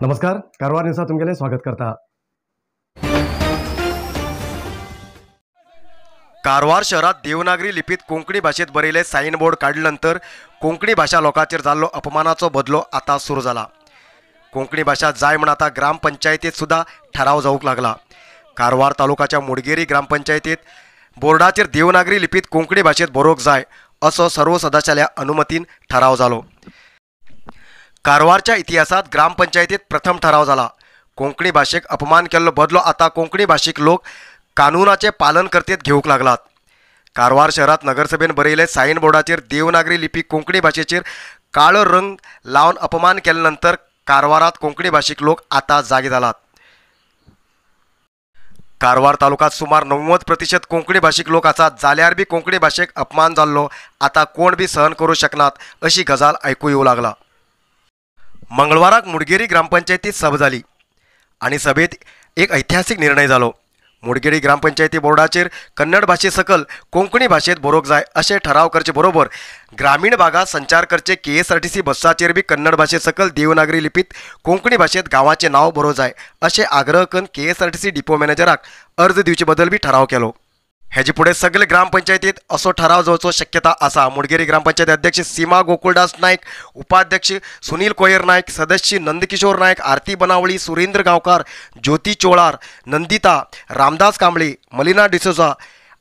नमस्कार, कारवार न्यूज़ात तुमगेले स्वागत करता। कारवार शहरात देवनागरी लिपीत कोंकणी भाषेत बरयले साइन बोर्ड काडल्यानंतर कोंकणी भाषा लोकांचेर जाल्लो अपमानाचो बदलो आता सुरू जाला। कोंकणी भाषा जाय म्हण आता ग्रामपंचायतीत सुद्धा ठराव जावूंक लागला। कारवार तालुकाच्या मुडगेरी ग्रामपंचायतीत बोर्डाचेर देवनागरी लिपीत कोंकणी भाषेत बरोवंक जाय असो सर्व सदस्याच्या अनुमतीन ठराव जालो। कारवारच्या इतिहासात ग्रामपंचायतीत प्रथम ठराव झाला। कोंकणी भाषेक अपमान केल्लो बदलो आता कोंकणी भाषिक लोक कानुनाचे पालन करतेत घेवूंक लागलात। कारवार शहरात नगरसभेन बरयले साइन बोर्डाचेर देवनागरी लिपी कोंकणी भाषेचेर काळो रंग लावन अपमान केल्यानंतर कारवारात कोंकणी भाषिक लोक आता जागे जालात। कारवार तालुक्यात सुमार 90% कोंकणी भाषिक लोक आसात, जाल्यार बी कोंकणी भाषेक अपमान जाल्लो आता कोण बी सहन करूं शकनात अशी गजाल आयकूं येवं लागला। मंगळवाराक मुडगेरी ग्रामपंचायतीत सभा जाली आणि सभेत एक ऐतिहासिक निर्णय जालो। मुडगेरी ग्रामपंचायती बोर्डाचेर कन्नड भाषे सकल कोंकणी भाषेत बरोवंक जाय अशें ठराव करचे बरोबर ग्रामीण भागात संचार करचे KSRTC बसाचेर बी कन्नड भाषे सकल देवनागरी लिपीत कोंकणी भाषेत गांवाचें नांव बरोवं जाय अशें आग्रह करून KSRTC डिपो मॅनेजराक अर्ज दिवचे बद्दल बी ठराव केलो। हेजे फुडें सगळे ग्रामपंचायतीत असो ठराव जावचो शक्यता आसा। मुडगेरी ग्रामपंचायत अध्यक्ष सीमा गोकुळदास नायक, उपाध्यक्ष सुनील कोयर नायक, सदस्य नंदकिशोर नायक, आरती बनावळी, सुरेंद्र गांवकार, ज्योती चोळार, नंदिता, रामदास कांबळे, मलिना डिसोजा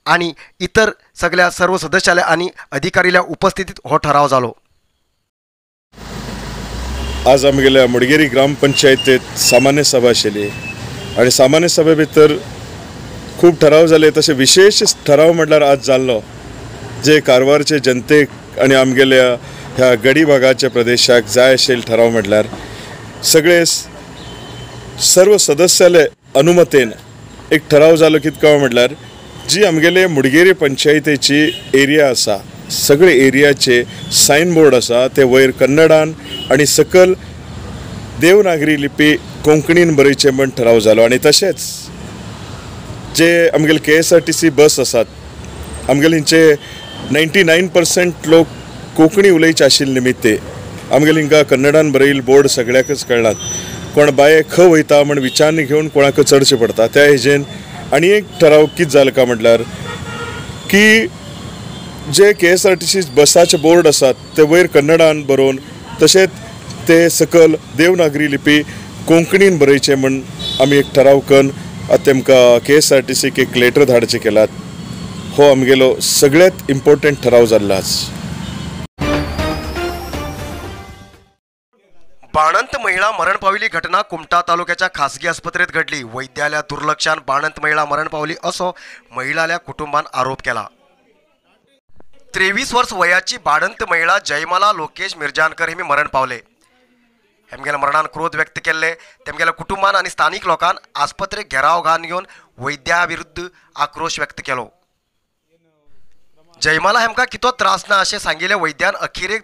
आणि इतर सगळ्या सर्व सदस्याल्या आणि अधिकाऱ्याल्या उपस्थितीत हो ठराव जालो। आज आमगेल्या मुडगेरी ग्रामपंचायतीत सामान्य सभा आशिल्ली आणि सामान्य सभे भितर खूब ठराव जाले। तसे विशेष ठराव म्हटल्यार आज जाल्लो जे कारवारचे जनतेक आणि आमगेल्या ह्या गडी भागाच्या प्रदेशाक जाय आशिल्ले ठराव म्हटल्यार सगळे सर्व सदस्याले अनुमतेन एक ठराव जालो। कितको म्हटल्यार जी आमगेले मुडगेरी पंचायतीची एरिया आसा सगळे एरियाचे साइन बोर्ड आसा ते वयर कन्नडान आणि सकल देवनागरी लिपी कोंकणीन बरयचे म्हण ठराव जालो। आणि तशेंच जे आमगेले KSRTC बस आसात आमगेले हिंचे 99% लोक कोंकणी उलयचे आशिल्ले निमित्ते आमगेले हिंका कन्नडान बरयल्ले बोर्ड सगळ्याकच कळनात। कोण बाये खंय वयता म्हण विचारणी घेवन कोणाक चडचें पडटा। त्या हेजेन आनी एक ठराव कितें जालो काय म्हटल्यार की जे KSRTC बसाचे बोर्ड आसात ते वयर कन्नडान बरोवन तशेंच ते सकल देवनागरी लिपी कोंकणीन बरयचे म्हण आमी एक ठराव करून तेमकां KSRTC एक लेटर धाडचे केलात। हो आमगेलो सगळ्यात इम्पॉर्टंट ठराव जाल्लो आज। बाणंत महिला मरण पावली घटना कुमटा तालुक्याच्या खासगी आस्पत्रेत घडली। वैद्यालया दुर्लक्षान बाणंत महिला मरण पावली असो महिलाल्या कुटुंबान आरोप केला। 23 वर्ष वयाची बाणंत महिला जयमाला लोकेश मिर्जानकर हिमी मरण पावले। हेमगेल्या मरणान क्रोध व्यक्त केले। तेमगेल्या कुटुंबान आणि स्थानिक लोकांन आस्पत्रेक घेराव घालून घेवन वैद्या विरुद्ध आक्रोश व्यक्त केलो। जयमाला हेमकां कितो त्रास ना अशें सांगिल्ले वैद्यान अखेरेक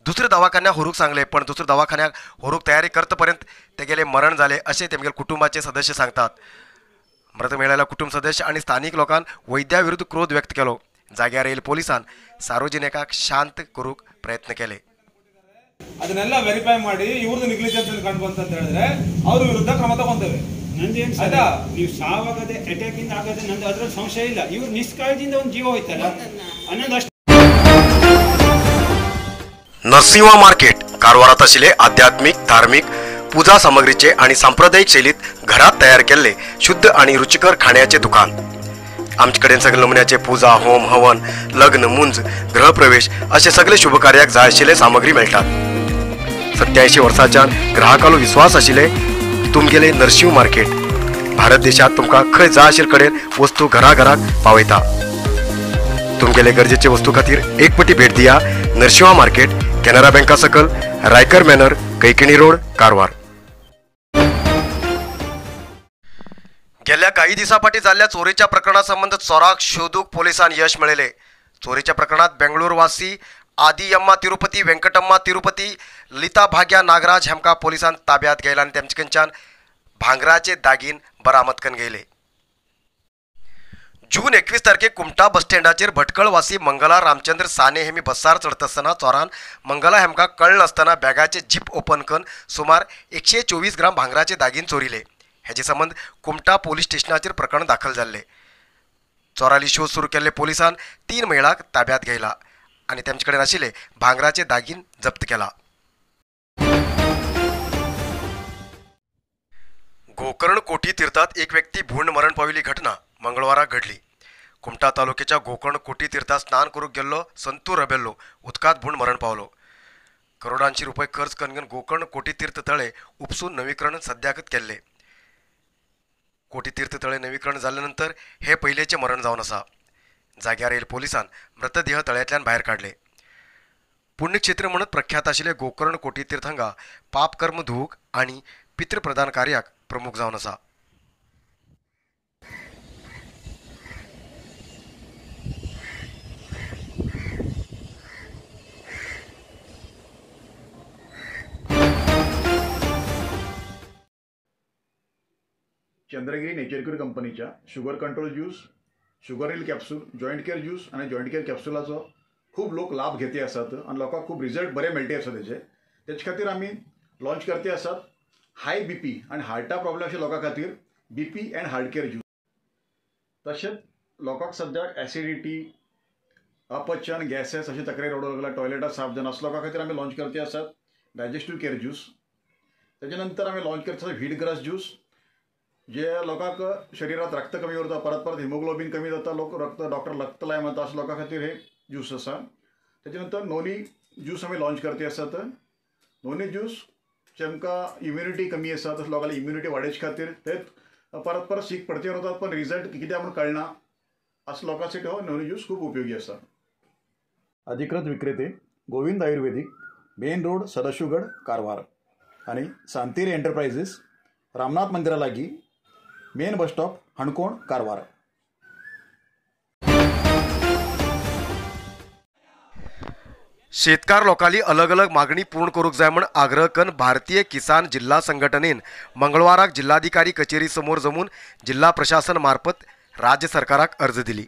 दुसऱ्या दवाखान्याक व्हरूंक सांगले, पण दुसऱ्या दवाखान्याक व्हरूंक तयारी करता पर्यंत तेगेले मरण जाले अशें तेमगेले कुटुंबाचे सदस्य सांगतात। मृत मेळिल्ल्या कुटुंब सदस्य आणि स्थानिक लोकांन वैद्या विरुद्ध क्रोध व्यक्त केलो। जाग्यार येयल्ल्या पोलिसान सार्वजनिकाक शांत करूंक प्रयत्न केले। ಅದನ್ನೆಲ್ಲ ವೆರಿಫೈ ಮಾಡಿ ಇವ್ರದ್ದು ನೆಗ್ಲಿಜೆನ್ಸ್ ಕಂಡು ಬಂತ ಅಂತ ಹೇಳಿದ್ರೆ ಅವ್ರ ವಿರುದ್ಧ ಕ್ರಮ ತಗೊಂತೇವೆ। ನಂದೇನು ಆಯ್ತಾ, ನೀವು ಸಾವಾಗದೆ ಅಟ್ಯಾಕ್ ಇಂದ ಆಗದೆ ನಂದು ಅದರ ಸಂಶಯ ಇಲ್ಲ। ಇವ್ರು ನಿಷ್ಕಾಳಜಿಯಿಂದ ಒಂದು ಜೀವ ಹೋಯ್ತಲ್ಲ ಅನ್ನೋದು ಅಷ್ಟೇ। नरसिंहा मार्केट कारवारात आशिल्ले आध्यात्मिक, धार्मिक, पूजा सामग्रीचे आणि सांप्रदायिक शैलीत घरात तयार केलेले शुद्ध आणि रुचिकर खाण्याचे दुकान। आमचे कडेन सगळे नमुन्याचे पूजा, होम, हवन, लग्न, मुंज, गृहप्रवेश असे सगळे शुभ कार्याक जाय आशिल्ले सामग्री मेळटात। 87 वर्सांच्यान ग्राहकालो विश्वास आशिल्ले तुमगेले नरसिंह मार्केट भारत देशात तुमकां खंय जाय आशिल्ले कडेन वस्तू घराघराक पावयता। तुमगेले गरजेचे वस्तू खातीर एक पटी भेट दिया। नरसिंहा मार्केट, कॅनरा बँका सकल, रायकर मॅनर, कैकिणी रोड, कारवार। गेल्या काही दिवसांपाटी जाल्ल्या चोरीच्या प्रकरणासंबंध चोराक शोधूक पोलिसांन यश मेळयले। चोरीच्या प्रकरणात बेंगळूर वासी आदियम्मा तिरुपती, वेंकटम्मा तिरुपती, लिता भाग्या नागराज हेमकां पोलिसांन ताब्यात घेयला आनी तेमचे कडच्यान भांगराचे दागीन बरामद करून घेयले। जून जून 21 तारखेक कुमटा बस स्टँडाचेर भटकळवासी मंगला रामचंद्र साने हेमी बसार चढत असताना चोरान मंगला हेमका कळ्ळ नासतना बॅगाचे जीप ओपन करून सुमार 124 ग्राम भांगराचे दागीन चोरिले. हेजे संबंध कुमटा पोलीस स्टेशनाचेर प्रकरण दाखल जाल्ले. चोराली शोध सुरू केल्ले पोलिसान 3 महिलांक ताब्यात घेयला आणि तेमचे कडेन आशिल्ले भांगराचे दागीन जप्त केला. गोकर्ण कोठी तीर्थात एक व्यक्ती भूण मरण पाविल्ली घटना मंगळवाराक घडली. कुमटा तालुक्याच्या गोकर्ण कोठी तीर्थात स्नान करूंक गेल्लो संतू रबेल्लो उदकांत भूण मरण पावलो. करोडांची रुपये खर्च करून गोकर्ण कोठी तीर्थ तळे उपसून नवीकरण सद्याकच केल्ले. कोठी तीर्थ तळे नवीकरण जाल्ले हे पहिलेचे मरण जावन आसा. जाग्यार येयले पोलिसान मृतदेह तळ्यांतल्यान भायर काडले. पुण्यक्षेत्र म्हणून प्रख्यात आशिल्ले गोकर्ण कोठी तीर्थ हांगा पाप कर्म धुवूक आनी पितृप्रदान कार्याक प्रमुख जावन आसा. चंद्रगिरी नेचरक्यूर कंपनीच्या sugar control juice, sugar hill capsule, joint care juice आणि जॉईंट केअर कॅप्सूलाचो खूप लोक लाभ घेते असतात आणि लोकांक खूप रिझल्ट बरे मेळटे असतात. त्याच्या खातीर आम्ही लॉन्च करते असतात हाय बीपी आणि हार्टा प्रॉब्लेम अशा लोकां खातीर BP and heart care juice. तशेंच लोकांक सद्याक ॲसिडिटी, अपचन, गॅसेस अशी तक्रारी रडू लागला, टॉयलेटात साफ जाणं असल्या लोकां खातीर आम्ही लॉन्च करते असतात डायजेस्टिव्ह केअर ज्यूस. त्याच्यानंतर आम्ही लॉन्च करता व्हीट ग्रास ज्यूस, जे लोकांक शरीरात रक्त कमी उरता, परत परत हिमोग्लोबिन कमी जाता, लोक डॉक्टर रक्त लाय म्हणता अशा लोकां खातीर हे ज्यूस आसा. त्याच्यानंतर नोनी ज्यूस आम्ही लॉन्च करते असतात. नोनी ज्यूस जेमकां इम्युनिटी कमी आसा तसं लोकांची इम्युनिटी वाडोवचे खातीर ते परत परत सीक पडचे वतात पण रिझल्ट कित्याक म्हणून कळना असं लोकांसाठी हो नोनी ज्यूस खूप उपयोगी आसा. अधिकृत विक्रेते गोविंद आयुर्वेदिक, मेन रोड, सदाशिवगड, कारवार आणि सांतेरी एंटरप्राइजेस, रामनाथ मंदिरा लागीं, मेन बस स्टॉप, हणकोण, कारवार. शेतकार लोकांनी अलग अलग मागणी पूर्ण करूंक जाय म्हण आग्रह करून भारतीय किसान जिल्हा संघटनेन मंगळवाराक जिल्हाधिकारी कचेरी समोर जमून जिल्हा प्रशासन मार्फत राज्य सरकाराक अर्ज दिली.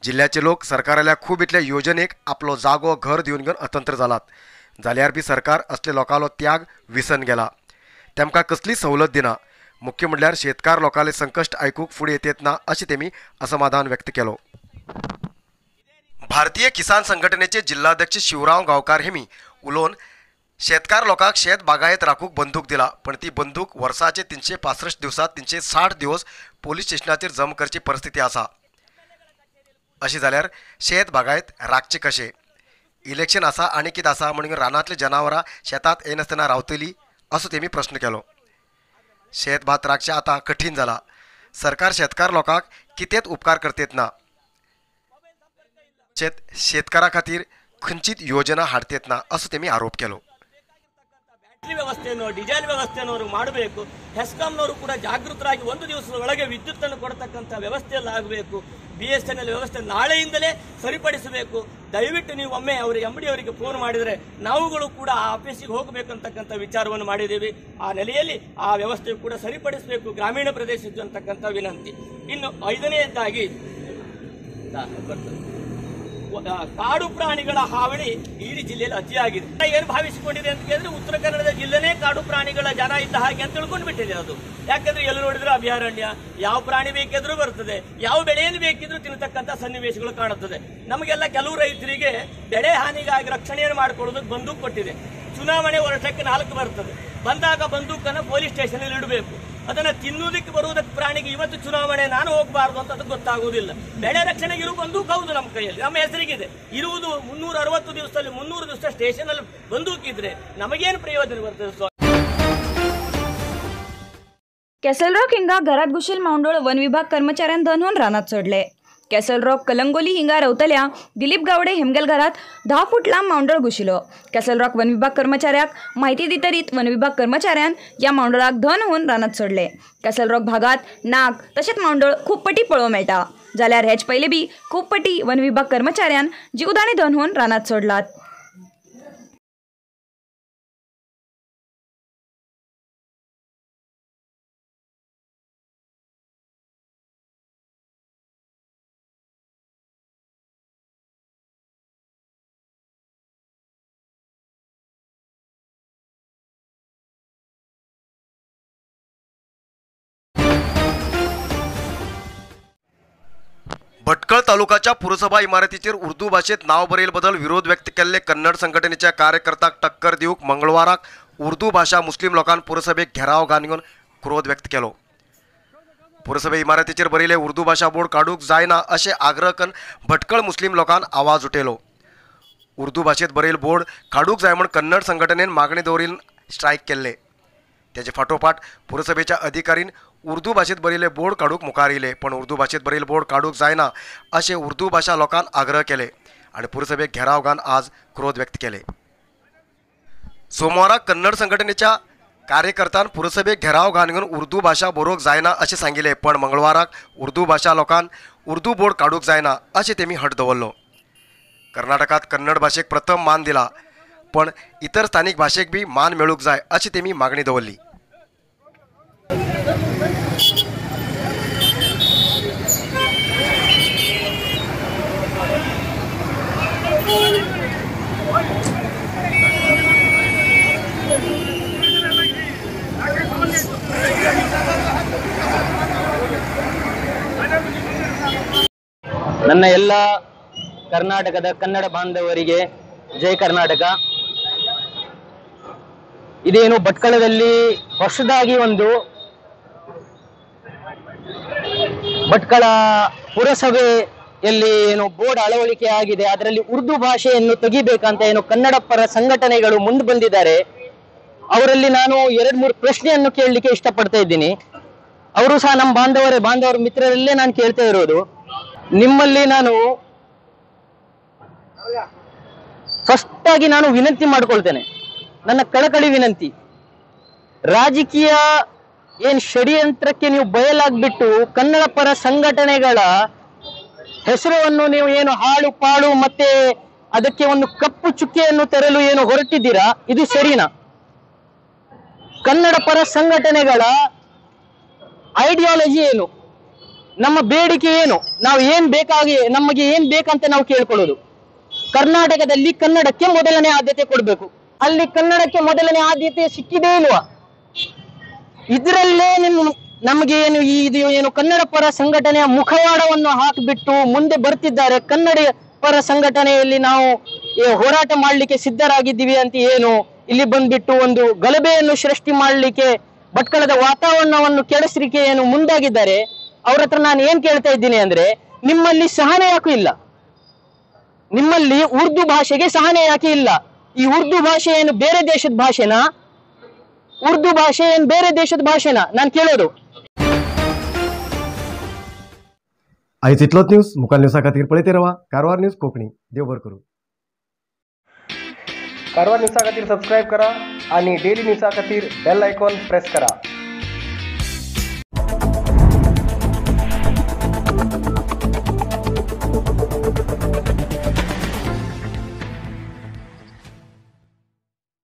जिल्ह्याचे लोक सरकाराल्या खूब इतल्या योजनेक आपलो जागो घर दिवन घेवन अतंत्र जालात. जाल्यार बी सरकार असले लोकांलो त्याग विसन गेला. तेमकां कसली सवलत दिना. मुख्य म्हणल्यार शेतकार लोकांले संकश्ट आयकूंक फुडें येत ना अशें तेमी असमाधान व्यक्त केलो. भारतीय किसान संघटनेचे जिल्हाध्यक्ष शिवराव गांवकार हेमी उलोवन शेतकार लोकांक शेत बागायत राखूंक बंदूक दिला, पण ती बंदूक वर्साचे 365 दिवसात 360 दिवस पोलीस स्टेशनाचेर जम करची परिस्थिती आसा. अशी जाल्यार शेत बागायत राखचे कशे? इलेक्शन आसा आनी कितें आसा म्हणून रानांतली जनावरां शेतात येनासतना रावतली असो तेमी प्रश्न केलो. शेत भात राखचे आतां कठीण जाला. सरकार शेतकार लोकांक कितेंच उपकार करतेत ना. शेतकारा खातीर खंयचीच योजना हाडतेत ना असो तेमी आरोप केलो. ಬ್ಯಾಟರಿ ವ್ಯವಸ್ಥೆಯನ್ನು ಡೀಸೆಲ್ ವ್ಯವಸ್ಥೆಯನ್ನು ಮಾಡಬೇಕು. ಹೆಸ್ಕಾಂನವರು ಕೂಡ ಜಾಗೃತರಾಗಿ ಒಂದು ದಿವಸದ ಒಳಗೆ ವಿದ್ಯುತ್ ಅನ್ನು ಕೊಡತಕ್ಕಂತ ವ್ಯವಸ್ಥೆಯಲ್ಲಿ ಆಗಬೇಕು. BSNL ವ್ಯವಸ್ಥೆ ನಾಳೆಯಿಂದಲೇ ಸರಿಪಡಿಸಬೇಕು. ದಯವಿಟ್ಟು ನೀವು ಒಮ್ಮೆ ಅವರಿಗೆ MD ಅವರಿಗೆ ಫೋನ್ ಮಾಡಿದರೆ ನಾವುಗಳು ಕೂಡ ಆ ಆಫೀಸಿಗೆ ಹೋಗಬೇಕಂತಕ್ಕಂಥ ವಿಚಾರವನ್ನು ಮಾಡಿದ್ದೀವಿ. ಆ ನೆಲೆಯಲ್ಲಿ ಆ ವ್ಯವಸ್ಥೆ ಕೂಡ ಸರಿಪಡಿಸಬೇಕು ಗ್ರಾಮೀಣ ಪ್ರದೇಶದ್ದು ಅಂತಕ್ಕಂಥ ವಿನಂತಿ. ಇನ್ನು ಐದನೆಯದಾಗಿ ಕಾಡು ಪ್ರಾಣಿಗಳ ಹಾವಳಿ ಇಡೀ ಜಿಲ್ಲೆಯಲ್ಲಿ ಅತಿಯಾಗಿದೆ. ಏನು ಭಾವಿಸಿಕೊಂಡಿದೆ ಅಂತ ಕೇಳಿದ್ರೆ ಉತ್ತರ ಕನ್ನಡದ ಜಿಲ್ಲೆನೇ ಕಾಡು ಪ್ರಾಣಿಗಳ ಜನ ಇದ್ದ ಹಾಗೆ ಅಂತ ತಿಳ್ಕೊಂಡು ಬಿಟ್ಟಿದೆ ಅದು. ಯಾಕಂದ್ರೆ ಎಲ್ಲಿ ನೋಡಿದ್ರು ಅಭಯಾರಣ್ಯ, ಯಾವ ಪ್ರಾಣಿ ಬೇಕಿದ್ರೂ ಬರ್ತದೆ, ಯಾವ ಬೆಳೆಯನ್ನು ಬೇಕಿದ್ರೂ ತಿನ್ನತಕ್ಕಂಥ ಸನ್ನಿವೇಶಗಳು ಕಾಣುತ್ತದೆ. ನಮಗೆಲ್ಲ ಕೆಲವು ರೈತರಿಗೆ ಬೆಳೆ ಹಾನಿಗಾಗಿ ರಕ್ಷಣೆಯನ್ನು ಮಾಡಿಕೊಳ್ಳೋದಕ್ಕೆ ಬಂದೂಕು ಕೊಟ್ಟಿದೆ. ಚುನಾವಣೆ ವರ್ಷಕ್ಕೆ 4 ಬರ್ತದೆ. ಬಂದಾಗ ಬಂದೂಕನ್ನು ಪೊಲೀಸ್ ಸ್ಟೇಷನ್ ಅಲ್ಲಿ ಇಡಬೇಕು. ಅದನ್ನ ತಿನ್ನುವುದಕ್ಕೆ ಬರುವುದಕ್ಕೆ ಪ್ರಾಣಿಗೆ ಇವತ್ತು ಚುನಾವಣೆ ನಾನು ಹೋಗಬಾರದು ಅಂತ ಅದು ಗೊತ್ತಾಗುವುದಿಲ್ಲ. ಬೆಳೆ ರಕ್ಷಣೆಗೆ ಇರುವ ಬಂದೂಕು ಹೌದು ನಮ್ಮ ಕೈಯಲ್ಲಿ, ನಮ್ಮ ಹೆಸರಿಗಿದೆ. ಇರುವುದು 360 ದಿವಸದಲ್ಲಿ 300 ದಿವಸ ಸ್ಟೇಷನ್ ಅಲ್ಲಿ ಬಂದೂಕಿದ್ರೆ ನಮಗೇನು ಪ್ರಯೋಜನ ಬರ್ತದೆ? कॅसलरॉक हिंगा घरात घुशील मांडोळ वन विभाग कर्मचाऱ्यान धन रानात सोडले. कॅसलरॉक कलंगोली हिंगा रवतल्या दिलीप गावडे हेमगेल घरात 10 फूट लांब मांडोळ घुशिलो. कॅसलरॉक वन विभाग कर्मचाऱ्याक माहिती दितरीत वन विभाग कर्मचाऱ्यान या मांडोळाक धन होऊन रानात सोडले. कॅसलरॉक भागात नाग तसेच मांडोळ खूप पटी पळोवंक मेळटा. जाल्यार हेच पयले बी खूप पटी वन विभाग कर्मचाऱ्यान जीवदाणी धन होऊन रानात सोडलात. भटकळ तालुकाच्या पुरसभा इमारतीचेर उर्दू भाषेत नाव बरयले बदल विरोध व्यक्त केल्ले कन्नड संघटनेच्या कार्यकर्त्याक टक्कर दिवंक मंगळवाराक उर्दू भाषा मुस्लिम लोकांनी पुरसभेक घेराव घालून क्रोध व्यक्त केलो। पुरसभे इमारतीचेर बरयले उर्दू भाषा बोर्ड काडूंक जायना अशें आग्रह करून भटकळ मुस्लिम लोकांनी आवाज उठयलो। उर्दू भाषेत बरयले बोर्ड काडूंक जाय म्हूण कन्नड संघटनेन मागणी दवरिल्ली स्ट्रायक केल्ले। त्याचे फाटोफाट पुरसभेच्या अधिकारीन उर्दू भाषेत बरयले बोर्ड काडूंक मुखार येयले, पण उर्दू भाषेत बरयले बोर्ड काडूंक जायना अशें उर्दू भाषा लोकांनी आग्रह केले आनी पुरसभेक घेराव घालून आज क्रोध व्यक्त केले। सोमवाराक कन्नड संघटनेच्या कार्यकर्त्यान पुरसभेक घेराव घालून उर्दू भाषा बरोवंक जायना अशें सांगिल्लें, पण मंगळवाराक उर्दू भाषा लोकांनी उर्दू बोर्ड काडूंक जायना अशें तेमी हट दवरलो। कर्नाटकात कन्नड भाषेक प्रथम मान दिला, पण इतर स्थानिक भाषेक बी मान मेळूंक जाय अशी तेमी मागणी दवरली। ನನ್ನ ಎಲ್ಲ ಕರ್ನಾಟಕದ ಕನ್ನಡ ಬಾಂಧವರಿಗೆ ಜೈ ಕರ್ನಾಟಕ। ಇದೇನು ಭಟ್ಕಳದಲ್ಲಿ ಹೊಸದಾಗಿ ಒಂದು ಭಟ್ಕಳ ಪುರಸಭೆಯಲ್ಲಿ ಏನು ಬೋರ್ಡ್ ಅಳವಡಿಕೆ ಆಗಿದೆ, ಅದರಲ್ಲಿ ಉರ್ದು ಭಾಷೆಯನ್ನು ತೆಗಿಬೇಕಂತ ಏನು ಕನ್ನಡ ಪರ ಸಂಘಟನೆಗಳು ಮುಂದೆ ಬಂದಿದ್ದಾರೆ। ಅವರಲ್ಲಿ ನಾನು 2-3 ಪ್ರಶ್ನೆಯನ್ನು ಕೇಳಲಿಕ್ಕೆ ಇಷ್ಟಪಡ್ತಾ ಇದ್ದೀನಿ। ಅವರು ಸಹ ನಮ್ಮ ಬಾಂಧವರ ಮಿತ್ರರಲ್ಲೇ ನಾನು ಕೇಳ್ತಾ ಇರೋದು, ನಿಮ್ಮಲ್ಲಿ ನಾನು ಫಸ್ಟ್ ಆಗಿ ನಾನು ವಿನಂತಿ ಮಾಡ್ಕೊಳ್ತೇನೆ, ನನ್ನ ಕಳಕಳಿ ವಿನಂತಿ, ರಾಜಕೀಯ ಏನ್ ಷಡ್ಯಂತ್ರಕ್ಕೆ ನೀವು ಬಯಲಾಗ್ಬಿಟ್ಟು ಕನ್ನಡ ಪರ ಸಂಘಟನೆಗಳ ಹೆಸರನ್ನು ನೀವು ಏನು ಹಾಳು ಪಾಳು ಮತ್ತೆ ಅದಕ್ಕೆ ಒಂದು ಕಪ್ಪು ಚುಕ್ಕೆಯನ್ನು ತರಲು ಏನು ಹೊರಟಿದ್ದೀರಾ, ಇದು ಸರಿನಾ? ಕನ್ನಡ ಪರ ಸಂಘಟನೆಗಳ ಐಡಿಯಾಲಜಿ ಏನು, ನಮ್ಮ ಬೇಡಿಕೆ ಏನು, ನಾವು ನಮಗೆ ಏನ್ ಬೇಕಂತ ನಾವು ಕೇಳ್ಕೊಳ್ಳೋದು, ಕರ್ನಾಟಕದಲ್ಲಿ ಕನ್ನಡಕ್ಕೆ ಮೊದಲನೇ ಆದ್ಯತೆ ಕೊಡಬೇಕು, ಅಲ್ಲಿ ಕನ್ನಡಕ್ಕೆ ಮೊದಲನೇ ಆದ್ಯತೆ ಸಿಕ್ಕಿದೇ ಇಲ್ವಾ? ಇದರಲ್ಲೇ ನಮಗೆ ಏನು ಕನ್ನಡ ಪರ ಸಂಘಟನೆಯ ಮುಖವಾಡವನ್ನು ಹಾಕಿಬಿಟ್ಟು ಮುಂದೆ ಬರ್ತಿದ್ದಾರೆ। ಕನ್ನಡ ಪರ ಸಂಘಟನೆಯಲ್ಲಿ ನಾವು ಹೋರಾಟ ಮಾಡಲಿಕ್ಕೆ ಸಿದ್ಧರಾಗಿದ್ದೀವಿ ಅಂತ ಏನು ಇಲ್ಲಿ ಬಂದ್ಬಿಟ್ಟು ಒಂದು ಗಲಭೆಯನ್ನು ಸೃಷ್ಟಿ ಮಾಡಲಿಕ್ಕೆ ಭಟ್ಕಳದ ವಾತಾವರಣವನ್ನು ಕೆಡಿಸಲಿಕ್ಕೆ ಏನು ಮುಂದಾಗಿದ್ದಾರೆ। ಅವ್ರ ಹತ್ರ ನಾನು ಏನ್ ಕೇಳ್ತಾ ಇದ್ದೀನಿ ಅಂದ್ರೆ, ನಿಮ್ಮಲ್ಲಿ ಸಹನೆ ಯಾಕೆ ಇಲ್ಲ? ನಿಮ್ಮಲ್ಲಿ ಉರ್ದು ಭಾಷೆಗೆ ಸಹನೆ ಯಾಕೆ ಇಲ್ಲ? ಈ ಉರ್ದು ಭಾಷೆ ಏನು ಬೇರೆ ದೇಶದ ಭಾಷೆನಾ? ಉರ್ದು ಭಾಷೆ ಏನು ಬೇರೆ ದೇಶದ ಭಾಷೆನಾ ನಾನು ಕೇಳೋದು। आयज इतलोच न्यूज। मुखार न्यूजा खातीर पळयते रावा कारवार न्यूज कोंकणी। देव बरें करूं। कारवार न्यूजा खातीर सबस्क्राईब करा आणि डेली न्यूजा खातीर बेल आयकॉन प्रेस करा।